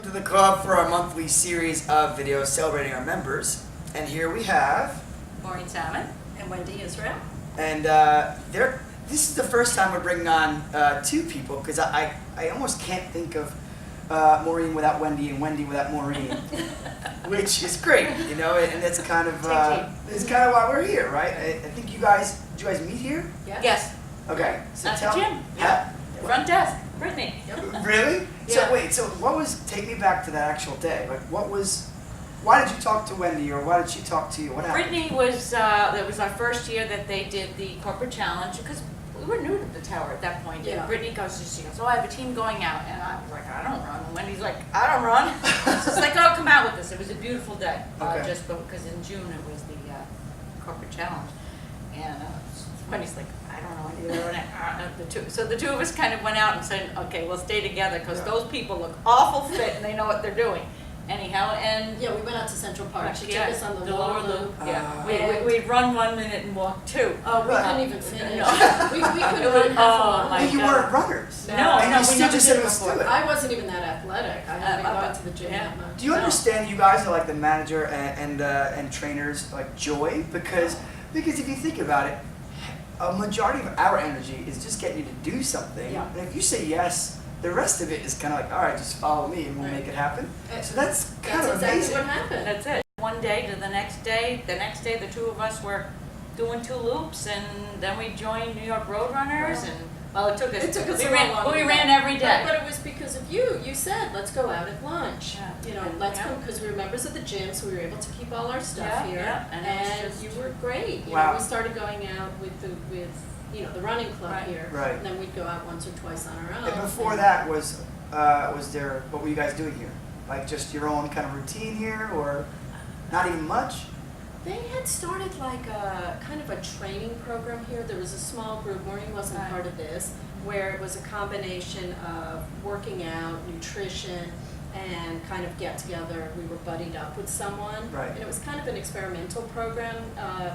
welcome to the club for our monthly series of videos celebrating our members. And here we have Maureen Salmon. And Wendy Israel. and this is the first time we're bringing on two people, because I almost can't think of Maureen without Wendy and Wendy without Maureen, which is great, you know, and that's kind of it's kind of why we're here, right? I think did you guys meet here? Yes. Okay, so At the tell gym. Yeah. Front desk. Brittany. Really? Yeah. So wait, so what was, take me back to that actual day. Like why did you talk to Wendy, or why did she talk to you? What happened? Brittany was, that was our first year that they did the corporate challenge, because we were new to the tower at that point. Yeah. And Brittany goes, oh, I have a team going out. And I was like, I don't run. And Wendy's like, I don't run. So it's like, oh, come out with us. It was a beautiful day. Okay. Just because in June it was the corporate challenge. And Wendy's like, I don't know anything. So the two of us kind of went out and said, okay, we'll stay together, because Yeah. those people look awful fit and they know what they're doing. Anyhow, and Yeah, we went out to Central Park. She took yeah, us on the lower loop. Yeah, we'd run 1 minute and walk 2. Oh, we Right. couldn't even finish. No. We couldn't run half a Oh, mile. my You God. weren't runners. No, and no, you we still never just did said it let's do before. it. I wasn't even that athletic. I hadn't been going to the gym yeah. that much. Do you understand you guys are like the manager and trainers like joy? Because if you think about it, a majority of our energy is just getting you to do something. Yeah. And if you say yes, the rest of it is kind of like, all right, just follow me and we'll Right. make it happen. So that's kind That's of exactly amazing. what happened. That's it. One day to the next day. The next day, the two of us were doing 2 loops, and then we joined New York Roadrunners. Wow. And well, it took us. It took us we a ran. long We way. ran every day. But it was because of you. You said, let's go out at lunch. Yeah. You know, And- let's yeah. come, because we were members of the gym, so we were able to keep all our stuff Yeah, here. yeah, and it was just- you were great. You Wow. know, we started going out with the running club Right. here. Right. And then we'd go out once or twice on our own. And before that was there, what were you guys doing here? Like just your own kind of routine here, or not even much? They had started like a kind of a training program here. There was a small group, Maureen wasn't Right. part of this, where it was a combination of working out, nutrition, and kind of get together. We were buddied up with someone. Right. And it was kind of an experimental program,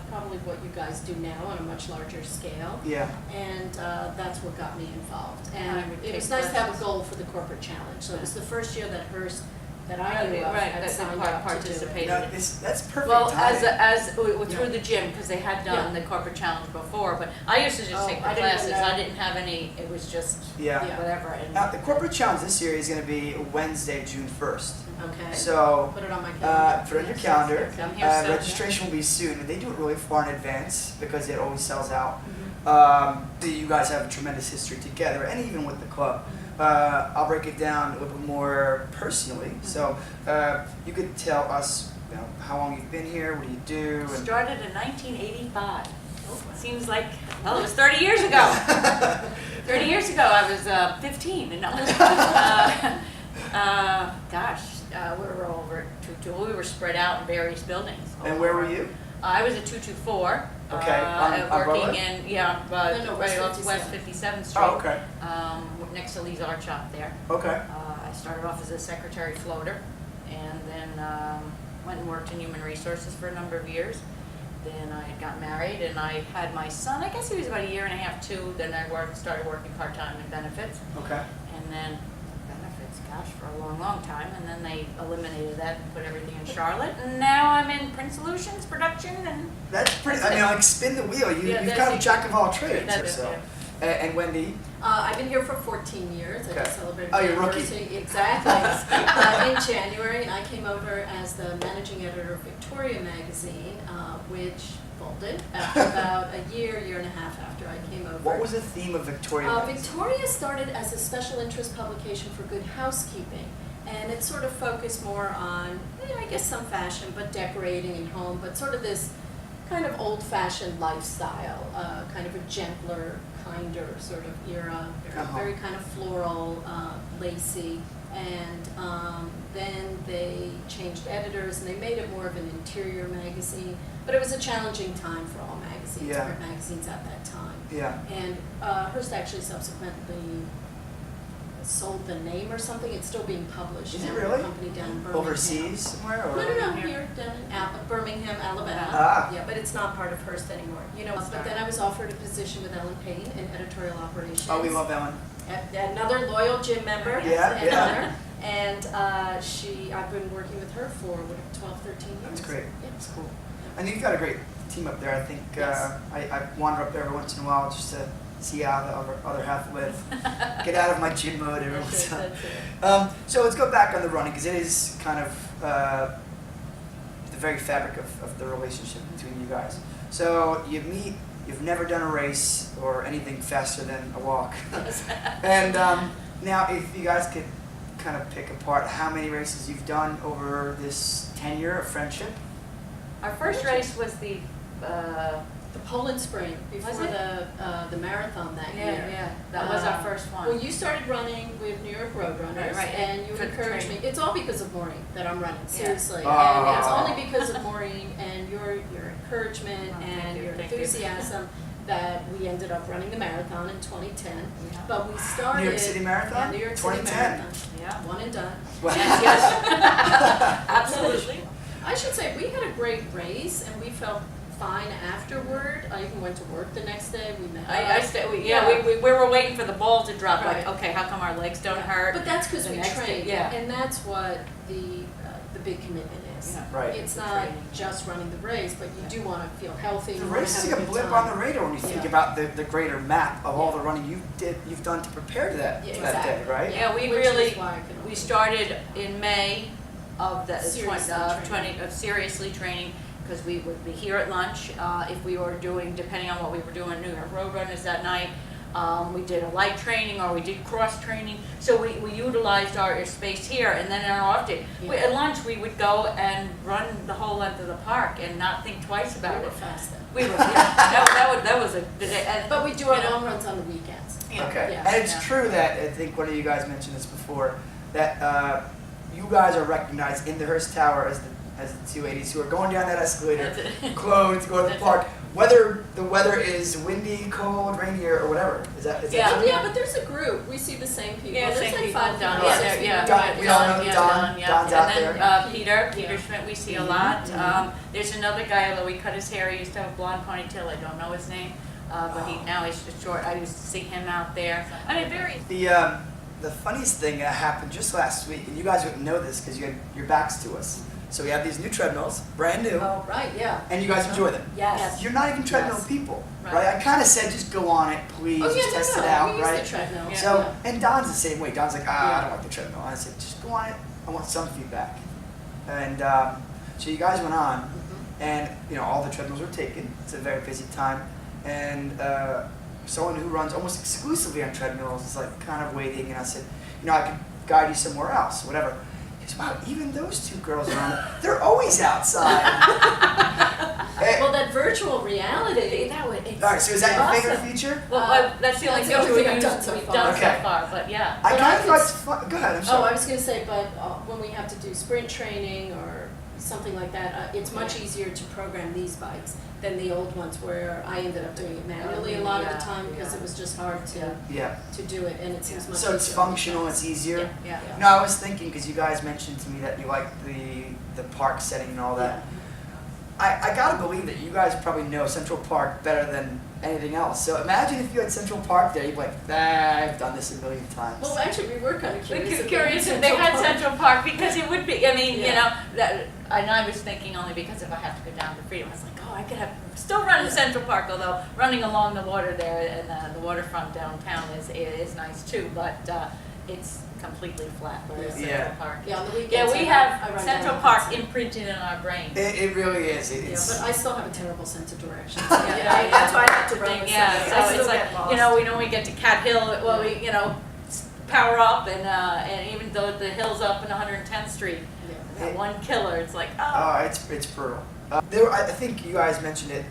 probably what you guys do now on a much larger scale. Yeah. And that's what got me involved. I And would it was take nice to have a classes. goal for the corporate challenge. So it was the first year that Hearst, that I Right, knew of, right, had that signed part- up to do it. participated. No, that's perfect Well, timing. through Yeah. the gym, because they had done Yeah. the corporate challenge before, but I used to just Oh, take the I didn't classes. know. I didn't have any. It was just Yeah. Yeah. whatever. And Now, the corporate challenge this year is going to be Wednesday, June 1st. Okay. So, Put it on my calendar. put it on your calendar. I'm here soon, yeah. Registration will be soon, and they do it really far in advance because it always sells out. Mhm. You guys have a tremendous history together, and even with the club. Mm-hmm. I'll break it down a little bit more personally. So, you could tell us, you know, how long you've been here, what do you do, and started in 1985. Oh, wow. Seems like, well, it was 30 years ago. 30 years ago, I was 15. And we were over at 22. We were spread out in various buildings. and where were you? I was at 224. Okay, on working Broadway? in, No, right off 57th. West 57th Street. Oh, okay, Next to Lee's Art Shop there. okay. I started off as a secretary floater, and then went and worked in human resources for a number of years. Then I got married, and I had my son. I guess he was about a year and a half, 2. Then I started working part-time in benefits, Okay. and then benefits, gosh, for a long, long time. And then they eliminated that and put everything in Charlotte. And now I'm in Print Solutions production, and That's pretty, That's I it. mean, like spin the wheel. Yeah, You've that's kind of it. jack of all trades or That's it, so. yeah. And Wendy, I've been here for 14 years. I Okay. just celebrated Oh, my you're a rookie. anniversary. Exactly. In January, and I came over as the managing editor of Victoria magazine, which folded after about a year and a half after I came over. what was the theme of Victoria? magazine? Victoria started as a special interest publication for Good Housekeeping, and it sort of focused more on, I guess, some fashion, but decorating and home, but sort of this kind of old-fashioned lifestyle, kind of a gentler, kinder sort of era, very kind of floral, lacy, and then they changed editors and they made it more of an interior magazine, but it was a challenging time for all magazines, Yeah. print magazines at that time. Yeah. And Hearst actually subsequently sold the name or something. It's still being published. Is it now, really? A company down in Birmingham. Overseas somewhere? Or? No, Here? here down in Birmingham, Alabama. Ah. Yeah, but it's not part of Hearst anymore. You know, but then I was offered a position with Ellen Payne in editorial operations. Oh, we love Ellen. Another loyal gym member. Yeah, and yeah. honor. And I've been working with her for 12, 13 years. That's great. Yeah. That's cool. And you've got a great team up there. I think Yes. I wander up there every once in a while just to see how the other half live. Get out of my gym mode every once in a while. That's it. So let's go back on the running because it is kind of the very fabric of the relationship between you guys. So you meet, you've never done a race or anything faster than a walk. And now if you guys could kind of pick apart how many races you've done over this tenure of friendship. Our first race was the, The Poland Spring before Was it? the marathon that year. yeah, that was our first one. Well, you started running with New York Roadrunners, Right, and you for the encouraged me. training. It's all because of Maureen that I'm running, seriously. Oh. And it's only because of Maureen and your encouragement Oh, thank and you, your thank you. enthusiasm that we ended up running the marathon in 2010. Yeah. But we started New York City Marathon? Yeah, New York City 2010. Marathon. Yeah. One and done. Well, Yes, absolutely. I should say we had a great race and we felt fine afterward. I even went to work the next day. We met. We were waiting for the ball to drop, like, Right. okay, how come our legs don't hurt? But that's because The we next day, train, yeah. and that's what the big commitment is. Yeah. Right. It's The not training. just running the race, but you do want to feel healthy. the You want race to is have like a good blip time. on the radar when you think Yeah. about the greater map of all Yeah. the running you've done to prepare to that, Yeah, that day, exactly. right? Yeah, we Which really, is why I can we only- started in May of the Seriously training. of seriously training, because we would be here at lunch, if we were doing, depending on what we were doing, New York Roadrunners that night, we did a light training or we did cross training, so we utilized our space here, and then in our off day, at lunch, we would go and run the whole length of the park and not think twice We about were it. fast then. We were, yeah, that was a, and, But we do our you know, long runs on the weekends. yeah. Okay, Yeah. and it's Yeah. true that, I think one of you guys mentioned this before, that you guys are recognized in the Hearst Tower as the two ladies who are going down that escalator, That's it. clothed to go to the That's park, whether the weather is windy, cold, rainy, or whatever. Is that Yeah. Oh, true? yeah, but there's a group. We see the same people. Yeah, There's same like people, 5 Don, people, yeah, 6 there- people. yeah, Don- we all know yeah, Don. yeah. Don's out And there. then, Peter Yeah. Schmidt, we see a Mhm, lot. mhm. There's another guy, although he cut his hair, he used to have a blonde ponytail, I don't know his name, but now he's just short, I used to see him out there. I mean, very, The funniest thing that happened just last week, and you guys wouldn't know this because you had your backs to us. So we have these new treadmills, brand new, Oh, right, yeah. and you guys enjoy them. Yes. You're not even treadmill Yes. people, Right. right? I kind of said just go on it, please, Oh, yeah, just test no, it out, we right? use the treadmill. Yeah. So, and Don's the same way. Don's like, I Yeah. don't like the treadmill. I said, just go on it. I want some feedback. And so you guys went on, Mhm. and all the treadmills were taken. It's a very busy time, and someone who runs almost exclusively on treadmills is like kind of waiting. And I said, I could guide you somewhere else, whatever. He goes, wow, even those two girls are on it. They're always outside. Well, that virtual reality. that would, it's. All right, so is that your Awesome. favorite feature? Well, that's the only That's the only feature thing I've we've done so far. done Okay. so far, but yeah. I But kind I of could thought s- it's fun. Go ahead, I'm Oh, sorry. I was going to say, but when we have to do sprint training or something like that, it's much easier to program these bikes than the old ones where I ended up doing it manually a lot of the Yeah, time because yeah. it was just hard to Yeah. do it, and it seems much So it's easier. functional, it's easier. Yeah. Yeah. No, I was thinking, because you guys mentioned to me that you like the park setting and all that. I gotta believe that you guys probably know Central Park better than anything else. So imagine if you had Central Park there, you'd be like, I've done this a million times. Well, actually, we were kind of We're curious. curious if they had Central Park, because it would be, I mean, Yeah. and I was thinking only because if I have to go down to Freedom, I was like, I could have, still run in Central Park, although running along the water there and the waterfront downtown is nice too, but it's completely flat, whereas Yeah. Central Park. Yeah, on the weekends. Yeah, we I have run Central down Park Hudson. imprinted in our brain. It really is. Yeah, It's, but I still have a terrible sense of direction. Yeah, That's why I have to run the Yeah, Sunday. so I it's still like, get lost. we know we get to Cat Hill, well, we, power up and even though the hill's up in 110th Street, Yeah. that one killer, it's like, it's brutal. I think you guys mentioned it.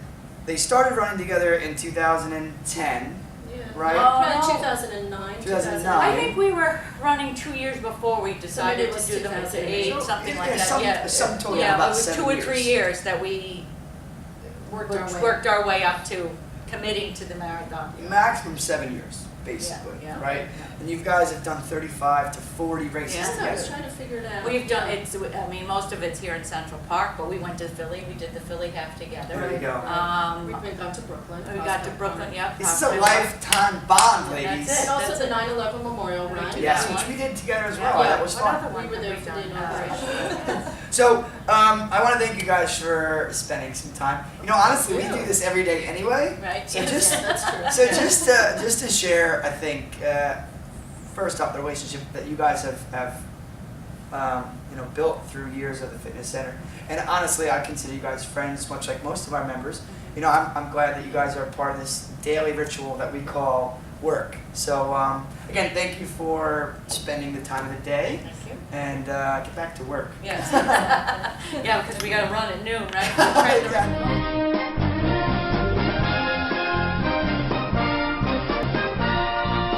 They started running together in 2010. Yeah. Right? Probably Oh, no. 2009. 2009. I think we were running 2 years before we decided it was to do them at 2008. 8, something Yeah, like that, some- yeah. some total Yeah, about it was 7 2 or 3 years. years that we Worked our way. worked our way up to committing to the marathon. Maximum 7 years. basically, Yeah, right? yeah. And you guys have done 35 to 40 races Yeah. I was together. trying to figure it out. We've done, I mean, most of it's here in Central Park, but we went to Philly, we did the Philly half together. There you go. We've gone to Brooklyn. We got to Brooklyn, yep. This is a lifetime bond, That's ladies. it. And also That's the it. 9/11 Memorial We Run. did Yes, that which one. we did together as Yeah. well. That Yeah. was What fun. other one We were have there we for done? the inauguration. So, I want to thank you guys for spending some time. You know, honestly, we do this every day anyway. Right. So just, That's true. so just to share, I think, first off, the relationship that you guys have you know, built through years of the fitness center. And honestly, I consider you guys friends, much like most of our members. You know, I'm glad that you guys are a part of this daily ritual that we call work. So again, thank you for spending the time of the day, Thank you. and get back to work. Yes. Yeah, because we gotta run at noon, right? Exactly.